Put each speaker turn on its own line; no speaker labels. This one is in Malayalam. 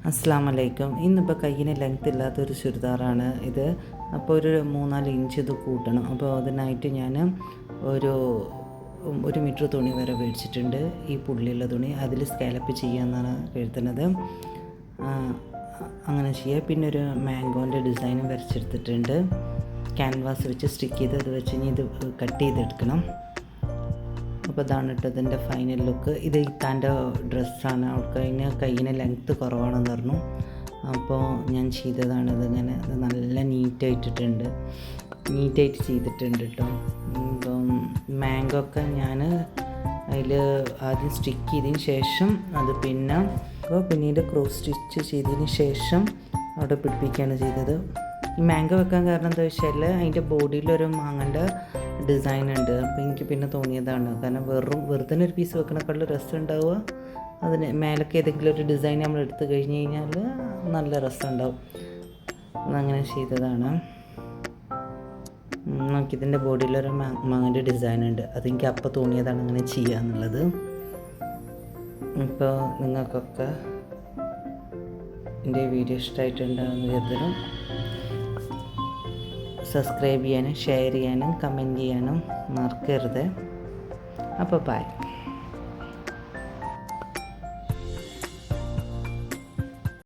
അസ്സാം വലൈക്കും. ഇന്നിപ്പോൾ കയ്യിന് ലെങ്ത് ഇല്ലാത്തൊരു ചുരിദാറാണ് ഇത്. അപ്പോൾ ഒരു 3-4 ഇഞ്ച് ഇത് കൂട്ടണം. അപ്പോൾ അതിനായിട്ട് ഞാൻ ഒരു 1 മീറ്റർ തുണി വരെ മേടിച്ചിട്ടുണ്ട്. ഈ പുള്ളിയുള്ള തുണി അതിൽ സ്കാലപ്പ് ചെയ്യാമെന്നാണ് എഴുതുന്നത്. അങ്ങനെ ചെയ്യുക. പിന്നെ ഒരു മാംഗോൻ്റെ ഡിസൈനും വരച്ചെടുത്തിട്ടുണ്ട്. ക്യാൻവാസ് വെച്ച് സ്റ്റിക്ക് ചെയ്ത് അത് വെച്ച് ഇനി ഇത് കട്ട് ചെയ്തെടുക്കണം. അപ്പോൾ ഇതാണ് കേട്ടോ ഇതിൻ്റെ ഫൈനൽ ലുക്ക്. ഇത് ഇത്താൻ്റെ ഡ്രസ്സാണ്. അവൾക്ക് കയ്യിന് ലെങ്ത്ത് കുറവാണെന്ന് പറഞ്ഞു. അപ്പോൾ ഞാൻ ചെയ്തതാണിത്. ഇങ്ങനെ ഇത് നല്ല നീറ്റായിട്ട് ചെയ്തിട്ടുണ്ട് കേട്ടോ. ഇപ്പം മാംഗോ ഒക്കെ ഞാൻ അതിൽ ആദ്യം സ്റ്റിക്ക് ചെയ്തതിന് ശേഷം അത് പിന്നീട് ക്രോസ് സ്റ്റിച്ച് ചെയ്തതിന് ശേഷം അവിടെ പിടിപ്പിക്കുകയാണ് ചെയ്തത്. ഈ മാംഗോ വെക്കാൻ കാരണം എന്താ വെച്ചാൽ അതിൻ്റെ ബോഡിയിലൊരു മാങ്ങൻ്റെ ഡിസൈൻ ഉണ്ട്. അപ്പോൾ എനിക്ക് പിന്നെ തോന്നിയതാണ്. കാരണം വെറുതെ ഒരു പീസ് വെക്കണേക്കാളും രസം ഉണ്ടാവുക അതിന് മേലൊക്കെ ഏതെങ്കിലും ഒരു ഡിസൈൻ നമ്മൾ എടുത്തു കഴിഞ്ഞ് കഴിഞ്ഞാൽ നല്ല രസം ഉണ്ടാവും. അതങ്ങനെ ചെയ്തതാണ്. നമുക്കിതിൻ്റെ ബോഡിയിലൊരു മാങ്ങൻ്റെ ഡിസൈൻ ഉണ്ട്. അതെനിക്ക് അപ്പോൾ തോന്നിയതാണ് അങ്ങനെ ചെയ്യുക എന്നുള്ളത്. ഇപ്പോൾ നിങ്ങൾക്കൊക്കെ എൻ്റെ വീഡിയോ ഇഷ്ടമായിട്ടുണ്ടാകുന്ന കരുതലും സബ്സ്ക്രൈബ് ചെയ്യാനും ഷെയർ ചെയ്യാനും കമൻറ്റ് ചെയ്യാനും മറക്കരുത്. അപ്പോൾ ബൈ.